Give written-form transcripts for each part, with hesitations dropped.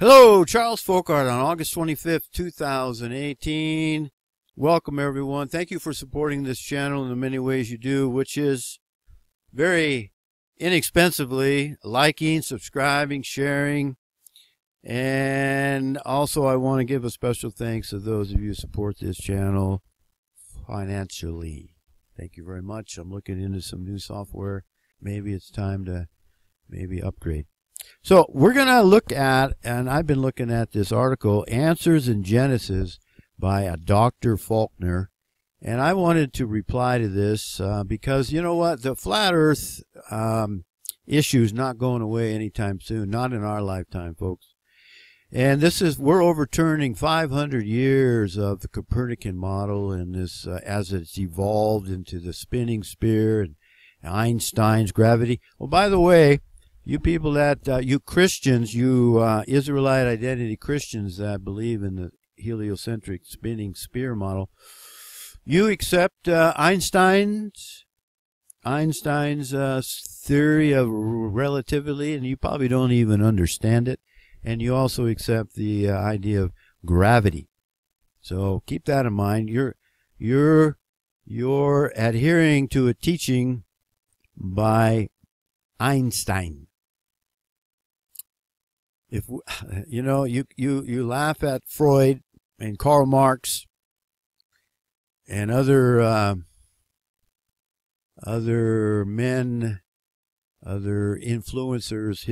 Hello, Charles Fockaert on August 25th, 2018. Welcome, everyone. Thank you for supporting this channel in the many ways you do, which is very inexpensively liking, subscribing, sharing. And also, I want to give a special thanks to those of you who support this channel financially. Thank you very much. I'm looking into some new software. Maybe it's time to upgrade. So we're going to look at, and I've been looking at this article, Answers in Genesis by a Dr. Faulkner. And I wanted to reply to this because, you know what, the flat earth issue is not going away anytime soon, not in our lifetime, folks. And we're overturning 500 years of the Copernican model and this as it's evolved into the spinning sphere and Einstein's gravity. Well, by the way, you people that, you Christians, you Israelite identity Christians that believe in the heliocentric spinning sphere model, you accept Einstein's theory of relativity, and you probably don't even understand it. And you also accept the idea of gravity. So keep that in mind. You're adhering to a teaching by Einstein. If you know, you laugh at Freud and Karl Marx and other men, other influencers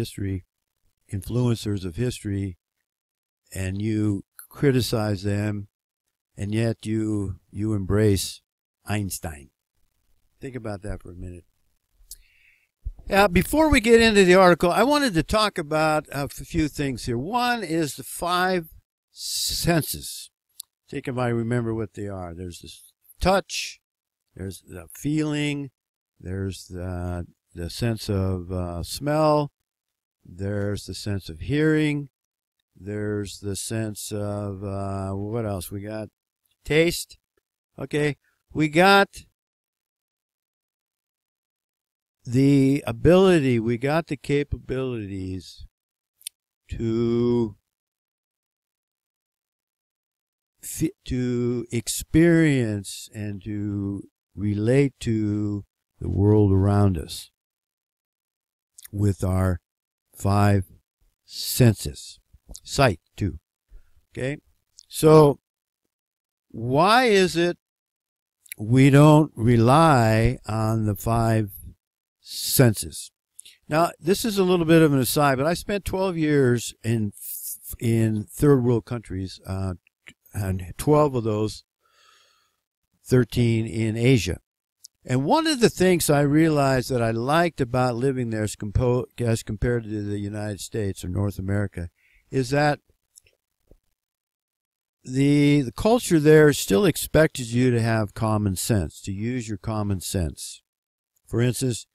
of history, and you criticize them, and yet you embrace Einstein. Think about that for a minute. Before we get into the article, I wanted to talk about a few things here. One is the 5 senses. Think if I remember what they are. There's the touch, there's the feeling, there's the sense of smell, there's the sense of hearing, there's the sense of, what else? We got taste. Okay, we got the ability, we got the capabilities to experience and to relate to the world around us with our 5 senses. Sight, too. Okay? So, why is it we don't rely on the 5 senses? Now, this is a little bit of an aside, but I spent 12 years in third world countries, and 12 of those, 13 in Asia. And one of the things I realized that I liked about living there as compared to the United States or North America is that the culture there still expects you to have common sense, to use your common sense. For instance,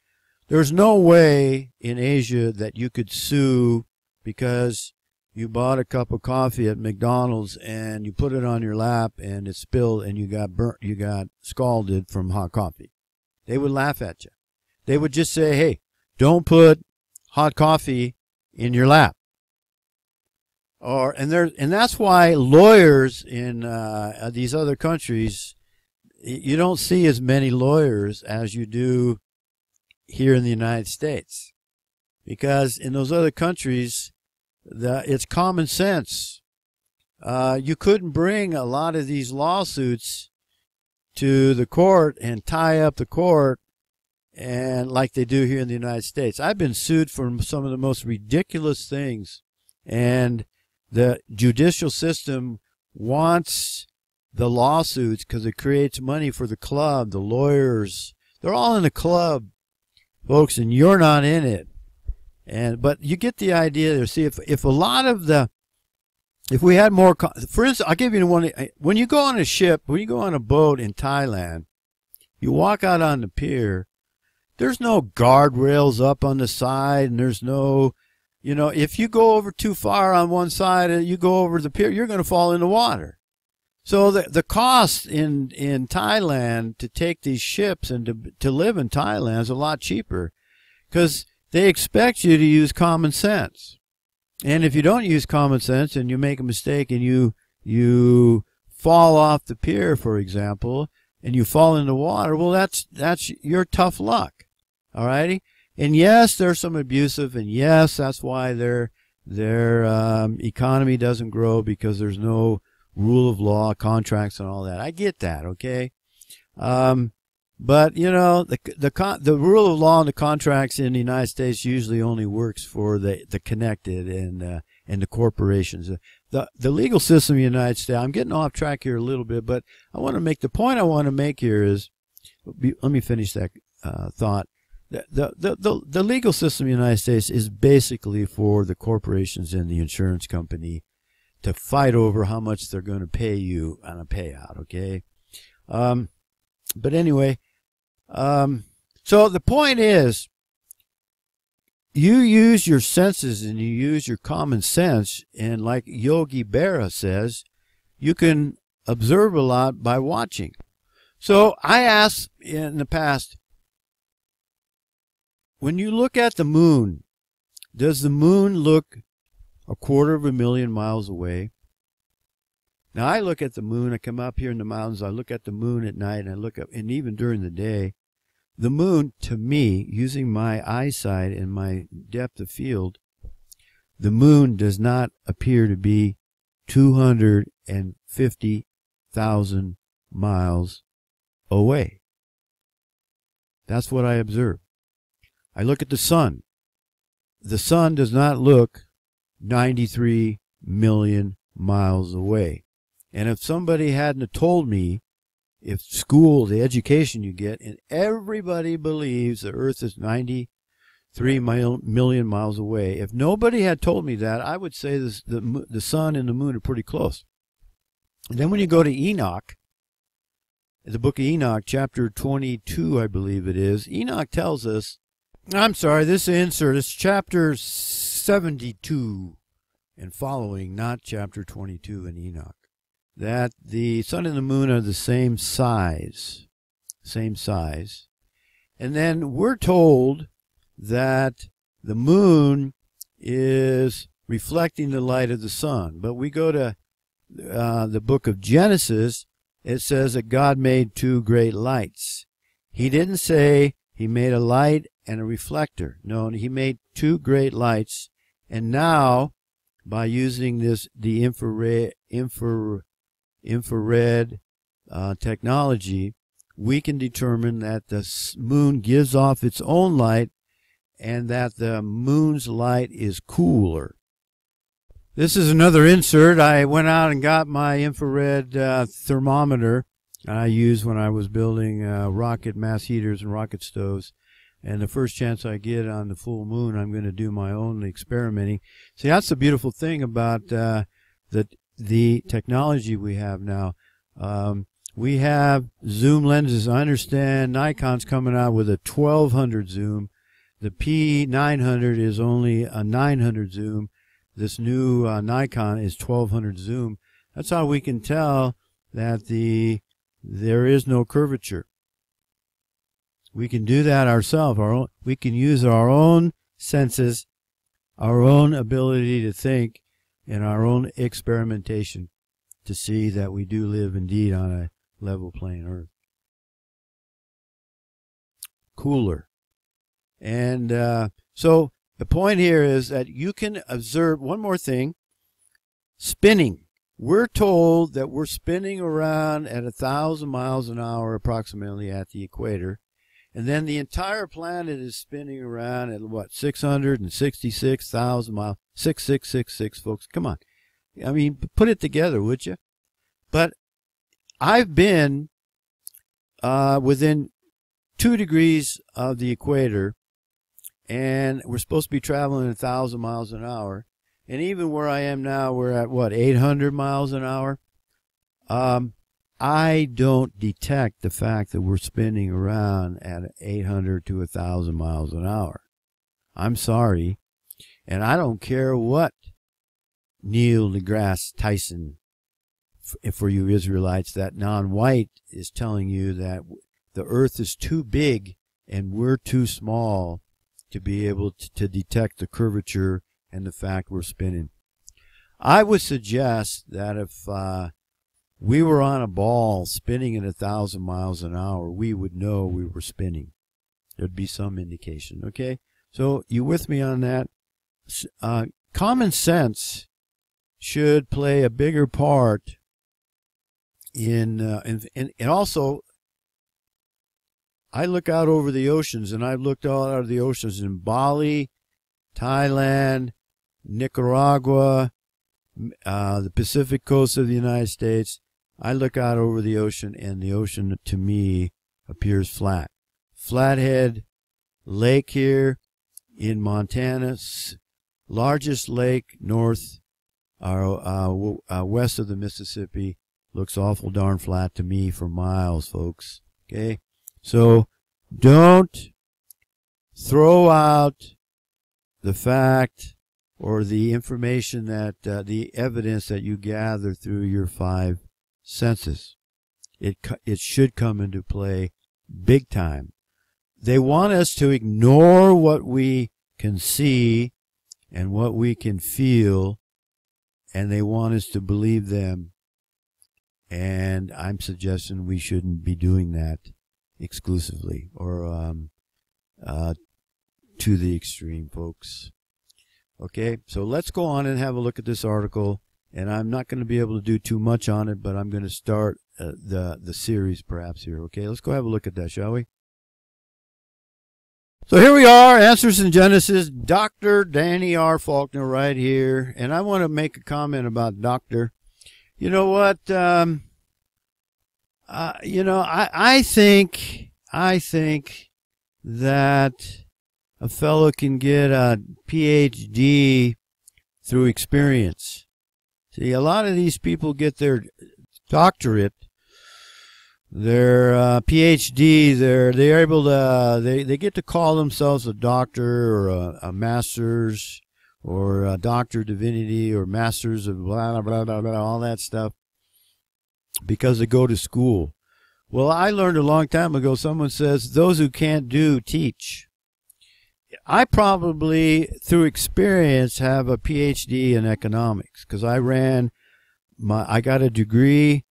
there's no way in Asia that you could sue because you bought a cup of coffee at McDonald's and you put it on your lap and it spilled and you got burnt, you got scalded from hot coffee. They would laugh at you. They would just say, hey, don't put hot coffee in your lap. And that's why lawyers in these other countries, you don't see as many lawyers as you do here in the United States. Because in those other countries, it's common sense. You couldn't bring a lot of these lawsuits to the court and tie up the court and like they do here in the United States. I've been sued for some of the most ridiculous things, and the judicial system wants the lawsuits because it creates money for the club, the lawyers. They're all in the club, folks, and you're not in it. But you get the idea there. See, if a lot of if we had more, for instance, I'll give you one. When you go on a ship, when you go on a boat in Thailand, you walk out on the pier, there's no guardrails up on the side, and there's no, if you go over too far on one side and you go over the pier, you're going to fall in the water. So the cost in Thailand to take these ships and to live in Thailand is a lot cheaper because they expect you to use common sense. And if you don't use common sense and you make a mistake and you fall off the pier, for example, and you fall in the water, well, that's your tough luck. All righty? And yes, there's some abusive, and yes, that's why their economy doesn't grow, because there's no rule of law, contracts, and all that. I get that, okay? But you know, the rule of law and the contracts in the United States usually only works for the connected and the corporations. The legal system in the United States. I'm getting off track here a little bit, but I want to make the point I want to make here is, let me finish that thought. The legal system in the United States is basically for the corporations and the insurance company to fight over how much they're going to pay you on a payout. Okay. But anyway, so the point is, you use your senses and you use your common sense, and like Yogi Berra says, you can observe a lot by watching. So I asked in the past, when you look at the moon, does the moon look 250,000 miles away? Now, I look at the moon, I come up here in the mountains, I look at the moon at night, and I look up, and even during the day, the moon, to me, using my eyesight and my depth of field, the moon does not appear to be 250,000 miles away. That's what I observe. I look at the sun. The sun does not look 93 million miles away. And if somebody hadn't told me, if school, the education you get, and everybody believes the Earth is 93 million miles away, if nobody had told me that, I would say the sun and the moon are pretty close. And then when you go to Enoch, the book of Enoch, chapter 22, I believe it is, Enoch tells us, I'm sorry, this insert is chapter 72 and following, not chapter 22 in Enoch, that the sun and the moon are the same size. And then we're told that the moon is reflecting the light of the sun. But we go to the book of Genesis, it says that God made two great lights. He didn't say he made a light and a reflector. No, he made two great lights. And now, by using the infrared technology, we can determine that the moon gives off its own light and that the moon's light is cooler. This is another insert. I went out and got my infrared thermometer I used when I was building rocket mass heaters and rocket stoves. And the first chance I get on the full moon, I'm going to do my own experimenting. See, that's the beautiful thing about the technology we have now. We have zoom lenses. I understand Nikon's coming out with a 1200 zoom. The P900 is only a 900 zoom. This new Nikon is 1200 zoom. That's how we can tell that there is no curvature. We can do that ourselves. We can use our own senses, our own ability to think, and our own experimentation to see that we do live indeed on a level plane Earth. Cooler. And so the point here is that you can observe one more thing, spinning. We're told that we're spinning around at 1,000 miles an hour approximately at the equator. And then the entire planet is spinning around at what, 666,000 miles, 6666, folks. Come on. I mean, put it together, would you? But I've been within 2 degrees of the equator, and we're supposed to be traveling 1,000 miles an hour. And even where I am now, we're at what, 800 miles an hour? I don't detect the fact that we're spinning around at 800 to 1,000 miles an hour. I'm sorry. And I don't care what Neil deGrasse Tyson, for you Israelites, that non-white, is telling you that the earth is too big and we're too small to be able to detect the curvature and the fact we're spinning. I would suggest that if we were on a ball spinning at 1,000 miles an hour, we would know we were spinning. There'd be some indication, okay? So you with me on that? Common sense should play a bigger part and also, I look out over the oceans, and I've looked out over the oceans in Bali, Thailand, Nicaragua, the Pacific coast of the United States. I look out over the ocean, and the ocean to me appears flat. Flathead Lake here in Montana, largest lake north or west of the Mississippi, looks awful darn flat to me for miles, folks. Okay, so don't throw out the fact or the information that the evidence that you gather through your 5 senses. It should come into play big time. They want us to ignore what we can see and what we can feel, and they want us to believe them. And I'm suggesting we shouldn't be doing that exclusively or to the extreme, folks. Okay, so let's go on and have a look at this article. And I'm not going to be able to do too much on it, but I'm going to start the series perhaps here. Okay, let's go have a look at that, shall we? So here we are, Answers in Genesis, Dr. Danny R. Faulkner right here. And I want to make a comment about Doctor. You know what? I think that a fellow can get a PhD through experience. See, a lot of these people get their doctorate, their PhD. They're able to they get to call themselves a doctor or a master's or a doctor of divinity or masters of blah blah blah blah, all that stuff, because they go to school. Well, I learned a long time ago. Someone says those who can't do teach. I probably, through experience, have a PhD in economics because I got a degree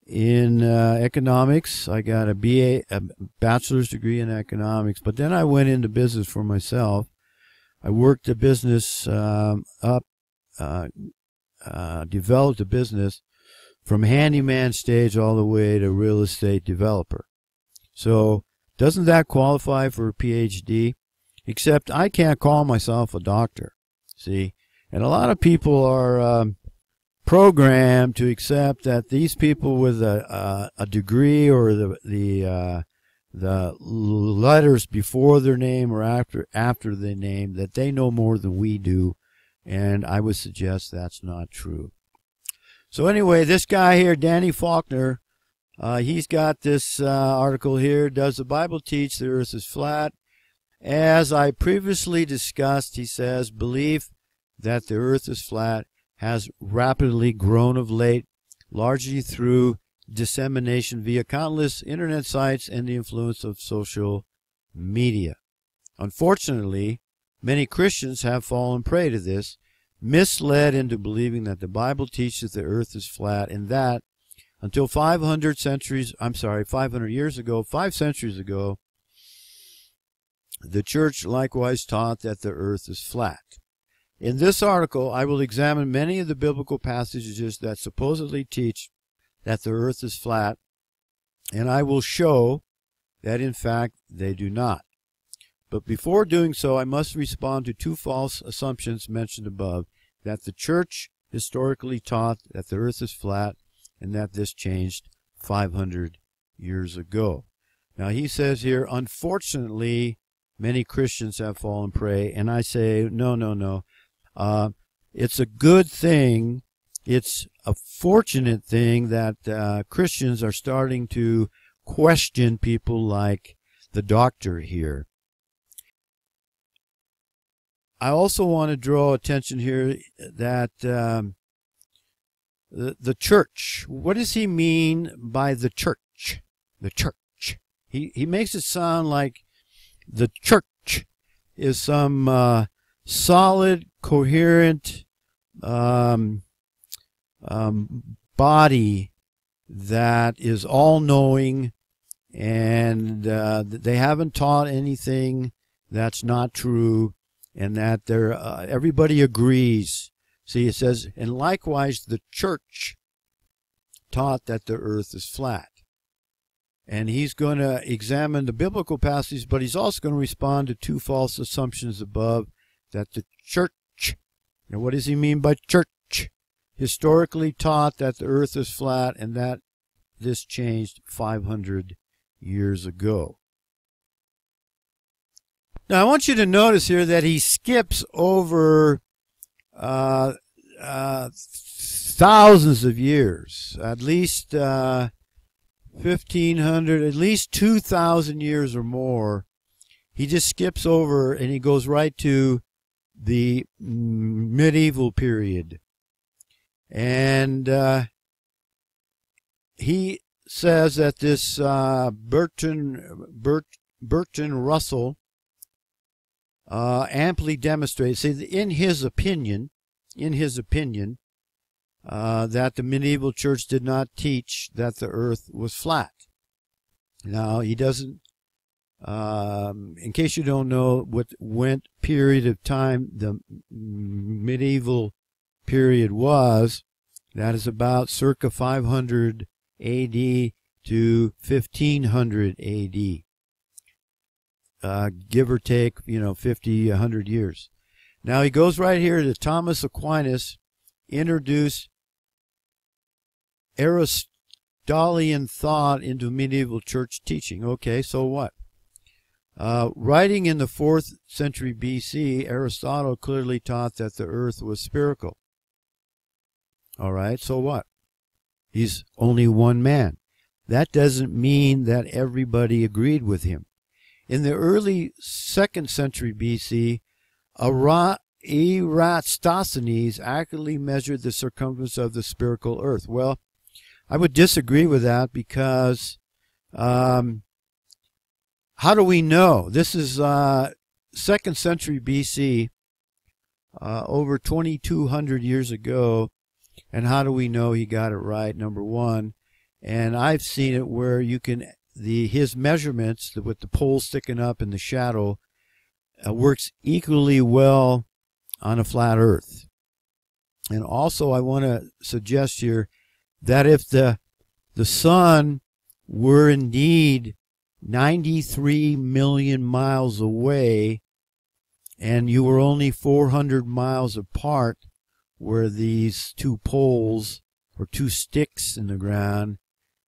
in economics. I got a bachelor's degree in economics, but then I went into business for myself. I worked a business developed a business from handyman stage all the way to real estate developer. So doesn't that qualify for a PhD? Except I can't call myself a doctor, see? And a lot of people are programmed to accept that these people with a degree or the letters before their name or after their name, that they know more than we do, and I would suggest that's not true. So anyway, this guy here, Danny Faulkner, he's got this article here, Does the Bible Teach the Earth is Flat? As I previously discussed, he says, belief that the earth is flat has rapidly grown of late, largely through dissemination via countless internet sites and the influence of social media. Unfortunately, many Christians have fallen prey to this, misled into believing that the Bible teaches the earth is flat, and that until 500 years ago, 5 centuries ago, the church likewise taught that the earth is flat. In this article, I will examine many of the biblical passages that supposedly teach that the earth is flat, and I will show that in fact they do not. But before doing so, I must respond to 2 false assumptions mentioned above, that the church historically taught that the earth is flat and that this changed 500 years ago. Now he says here, unfortunately, many Christians have fallen prey, and I say, no. It's a good thing. It's a fortunate thing that Christians are starting to question people like the doctor here. I also want to draw attention here that the church, what does he mean by the church? The church. He makes it sound like the church is some solid, coherent body that is all-knowing, and they haven't taught anything that's not true, and that everybody agrees. See, it says, and likewise the church taught that the earth is flat. And he's going to examine the biblical passages, but he's also going to respond to two false assumptions above, that the church, and what does he mean by church? Historically taught that the earth is flat, and that this changed 500 years ago. Now I want you to notice here that he skips over thousands of years, at least 1,500, at least 2,000 years or more. He just skips over and he goes right to the medieval period. And he says that this Bertrand Russell amply demonstrates, in his opinion, that the medieval church did not teach that the earth was flat. Now, he doesn't, in case you don't know what period of time the medieval period was, that is about circa 500 AD to 1500 AD. Give or take, 50, 100 years. Now he goes right here to Thomas Aquinas, introduced Aristotelian thought into medieval church teaching. Okay, so what? Writing in the 4th century BC, Aristotle clearly taught that the earth was spherical. All right, so what? He's only one man. That doesn't mean that everybody agreed with him. In the early 2nd century BC, Eratosthenes accurately measured the circumference of the spherical earth. Well, I would disagree with that because how do we know? This is 2nd century BC, over 2,200 years ago, and how do we know he got it right? Number one, and I've seen it where you can his measurements with the pole sticking up in the shadow works equally well on a flat earth. And also I want to suggest here that if the sun were indeed 93 million miles away and you were only 400 miles apart where these two poles or two sticks in the ground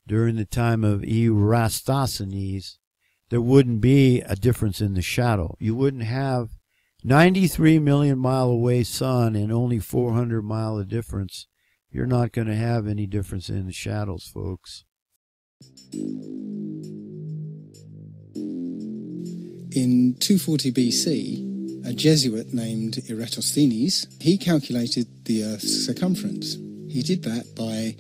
during the time of Eratosthenes, there wouldn't be a difference in the shadow. You wouldn't have 93 million mile away sun and only 400 mile of difference. You're not going to have any difference in the shadows, folks. In 240 BC, a Jesuit named Eratosthenes, he calculated the Earth's circumference. He did that by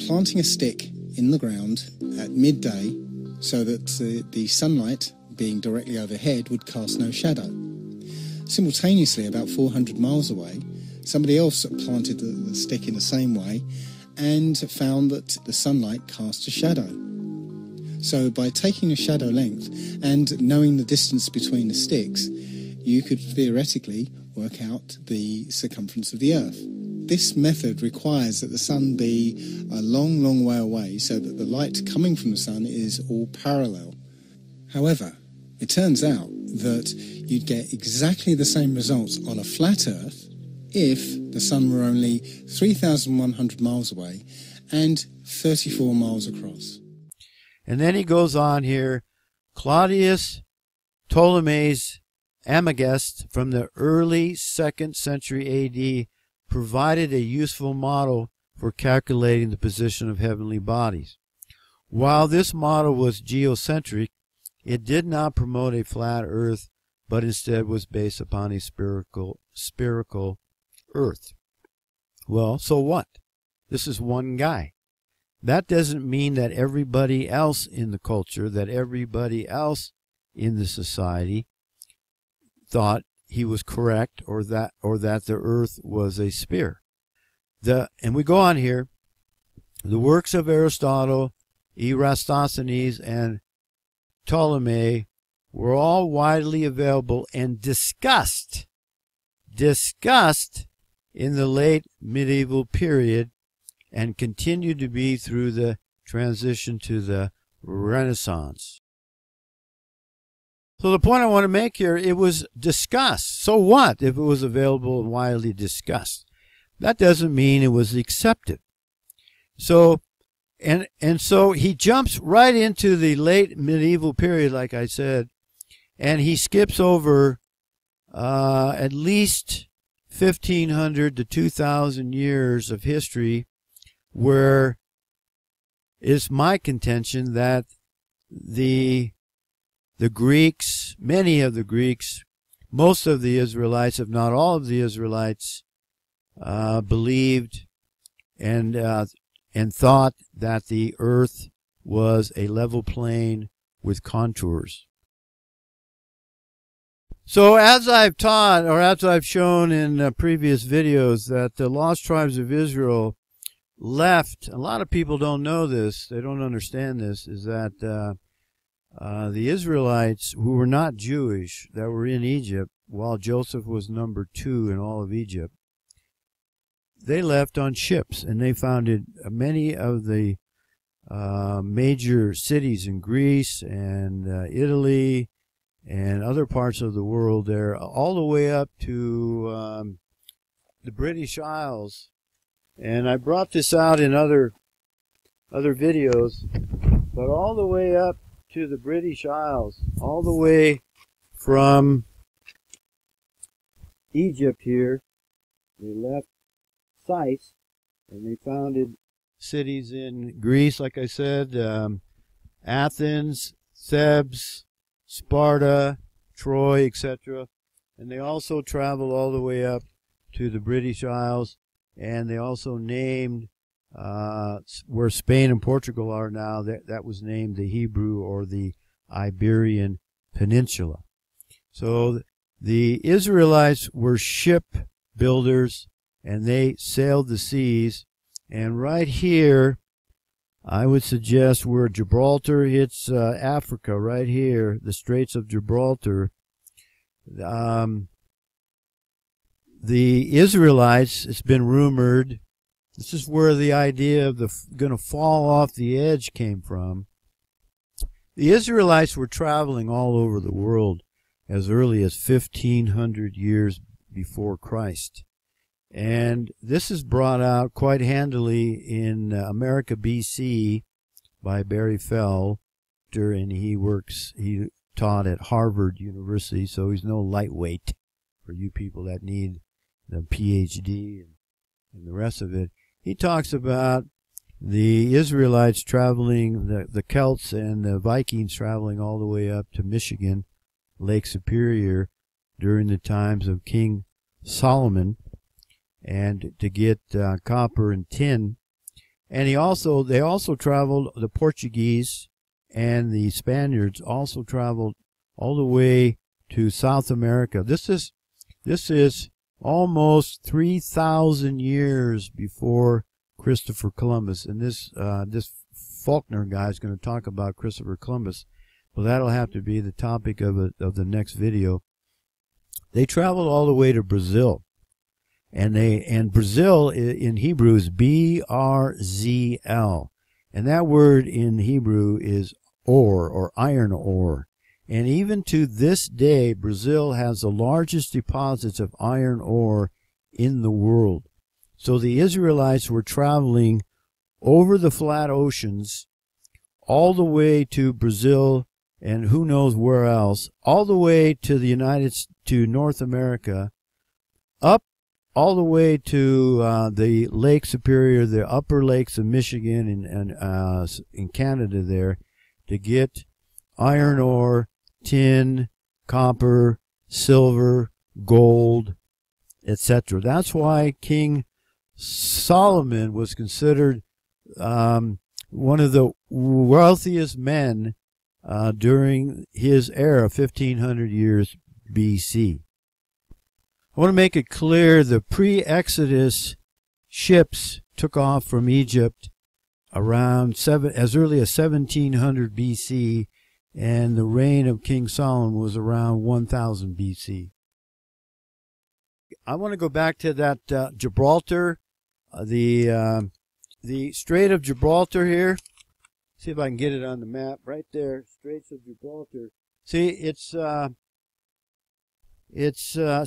planting a stick in the ground at midday so that the sunlight, being directly overhead, would cast no shadow. Simultaneously, about 400 miles away, somebody else planted the stick in the same way and found that the sunlight cast a shadow. So by taking a shadow length and knowing the distance between the sticks, you could theoretically work out the circumference of the Earth. This method requires that the sun be a long, long way away so that the light coming from the sun is all parallel. However, it turns out that you'd get exactly the same results on a flat Earth if the sun were only 3,100 miles away and 34 miles across. And then he goes on here, Claudius Ptolemy's Almagest from the early 2nd century AD provided a useful model for calculating the position of heavenly bodies. While this model was geocentric, it did not promote a flat earth, but instead was based upon a spherical earth. Well, so what? This is one guy. That doesn't mean that everybody else in the culture, that everybody else in the society thought he was correct, or that the earth was a sphere. And we go on here. The works of Aristotle, Eratosthenes, and Ptolemy were all widely available and discussed in the late medieval period, and continued to be through the transition to the Renaissance. So the point I want to make here, it was discussed. So what if it was available and widely discussed? That doesn't mean it was accepted. So, and so he jumps right into the late medieval period, like I said, and he skips over at least 1,500 to 2,000 years of history, where it's my contention that the Greeks, many of the Greeks, most of the Israelites, if not all of the Israelites, believed and thought that the earth was a level plane with contours. So as I've taught, or as I've shown in previous videos, that the lost tribes of Israel left, a lot of people don't know this, they don't understand this, is that the Israelites who were not Jewish, that were in Egypt, while Joseph was number 2 in all of Egypt, they left on ships, and they founded many of the major cities in Greece and Italy and other parts of the world there, all the way up to the British Isles. And I brought this out in other videos, but all the way up to the British Isles, all the way from Egypt here, they left Scythes, and they founded cities in Greece, like I said, Athens, Thebes, Sparta, Troy, etc. And they also traveled all the way up to the British Isles, and they also named where Spain and Portugal are now, that was named the Hebrew or the Iberian Peninsula. So the Israelites were ship builders, and they sailed the seas. And right here, I would suggest where Gibraltar hits Africa, right here, the Straits of Gibraltar, the Israelites, it's been rumored, this is where the idea of the going to fall off the edge came from. The Israelites were traveling all over the world as early as 1,500 years before Christ. And this is brought out quite handily in America BC by Barry Fell, and he taught at Harvard University, so he's no lightweight for you people that need the PhD and the rest of it. He talks about the Israelites traveling, the Celts and the Vikings traveling all the way up to Michigan, Lake Superior, during the times of King Solomon, and to get copper and tin. And they also traveled, the Portuguese and the Spaniards also traveled all the way to South America. This is almost 3,000 years before Christopher Columbus. And this Faulkner guy is going to talk about Christopher Columbus. Well, that'll have to be the topic of the next video. They traveled all the way to Brazil. And Brazil in Hebrew is B-R-Z-L. And that word in Hebrew is ore, or iron ore. And even to this day, Brazil has the largest deposits of iron ore in the world. So the Israelites were traveling over the flat oceans all the way to Brazil, and who knows where else, all the way to to North America, up all the way to the Lake Superior, the upper lakes of Michigan and in Canada there, to get iron ore, tin, copper, silver, gold, etc. That's why King Solomon was considered one of the wealthiest men during his era, 1,500 years BC. I want to make it clear the pre-Exodus ships took off from Egypt around as early as 1700 BC, and the reign of King Solomon was around 1000 BC. I want to go back to that Gibraltar, the Strait of Gibraltar here. See if I can get it on the map right there. Straits of Gibraltar. See, it's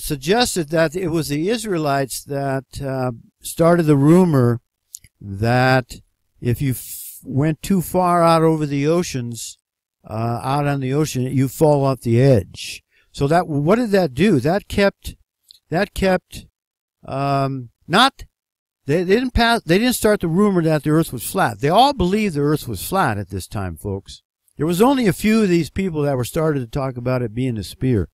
suggested that it was the Israelites that started the rumor that if you went too far out over the oceans, out on the ocean, you fall off the edge. So that, what did that do? That kept they didn't start the rumor that the earth was flat. They all believed the earth was flat at this time, folks. There was only a few of these people that were started to talk about it being a sphere.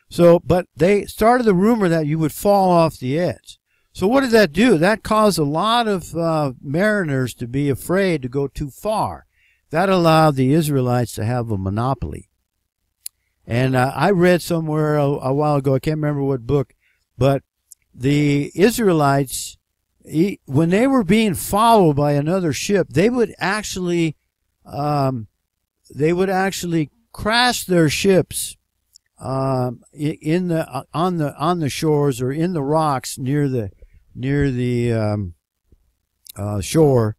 So, but they started the rumor that you would fall off the edge. So what did that do? That caused a lot of mariners to be afraid to go too far. That allowed the Israelites to have a monopoly. And I read somewhere a while ago, I can't remember what book, but the Israelites, when they were being followed by another ship, they would actually crash their ships on the shores or in the rocks near the shore,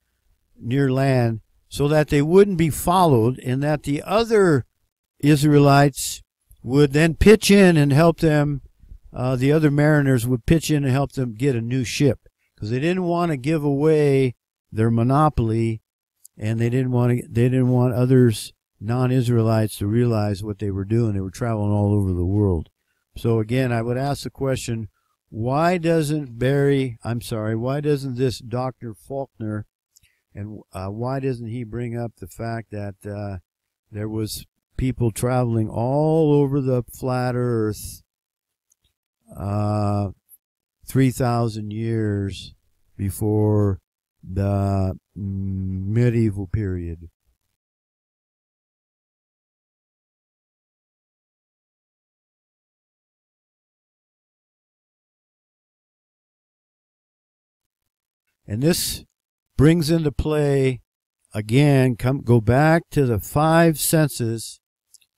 near land, so that they wouldn't be followed, and that the other Israelites would then pitch in and help them. The other mariners would pitch in and help them get a new ship, because they didn't want to give away their monopoly, and they didn't want others, non-Israelites, to realize what they were doing. They were traveling all over the world. So again, I would ask the question, why doesn't this Dr. Faulkner, and why doesn't he bring up the fact that there was people traveling all over the flat earth 3,000 years before the medieval period? And this brings into play, again, go back to the five senses.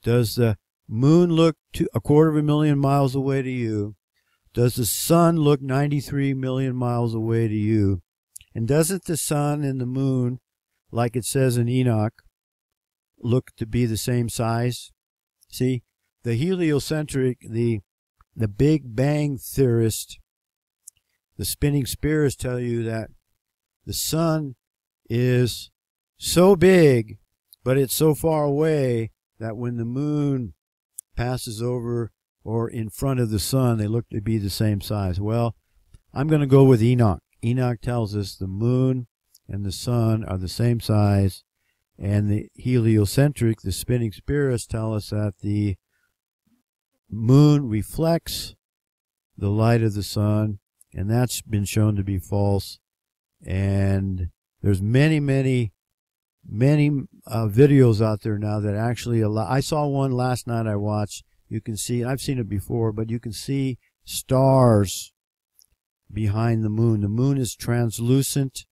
Does the moon look a quarter of a million miles away to you? Does the sun look 93 million miles away to you? And doesn't the sun and the moon, like it says in Enoch, look to be the same size? See, the heliocentric, the Big Bang theorist, the spinning spheres tell you that the sun is so big, but it's so far away that when the moon passes over or in front of the sun, they look to be the same size. Well, I'm going to go with Enoch. Enoch tells us the moon and the sun are the same size, and the heliocentric, the spinning spheres, tell us that the moon reflects the light of the sun, and that's been shown to be false. And there's many videos out there now that actually allow. I saw one last night I watched. You can see, I've seen it before, but you can see stars behind the moon. The moon is translucent.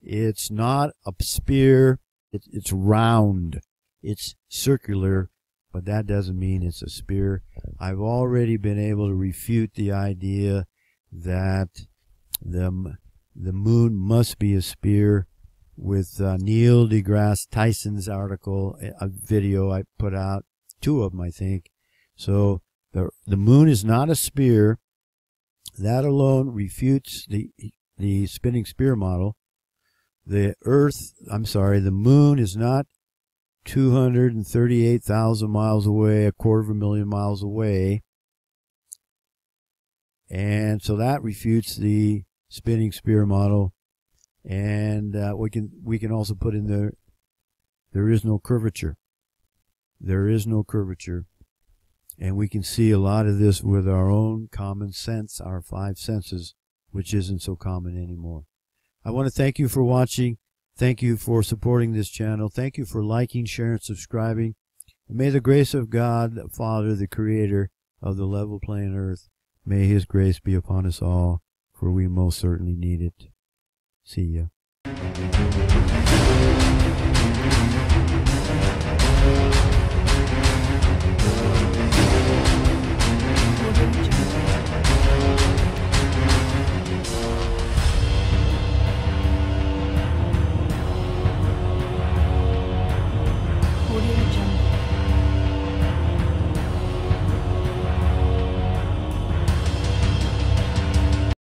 It's not a sphere. It's round. It's circular, but that doesn't mean it's a sphere. I've already been able to refute the idea that the moon must be a sphere with Neil deGrasse Tyson's article, a video I put out, 2 of them, I think. So the moon is not a sphere. That alone refutes the spinning sphere model. The moon is not 238,000 miles away, a quarter of a million miles away. And so that refutes the spinning sphere model. And we can also put in there is no curvature. There is no curvature. And we can see a lot of this with our own common sense, our 5 senses, which isn't so common anymore. I want to thank you for watching. Thank you for supporting this channel. Thank you for liking, sharing, subscribing. And may the grace of God, the Father, the Creator of the level playing earth, May His grace be upon us all, for we most certainly need it. See ya.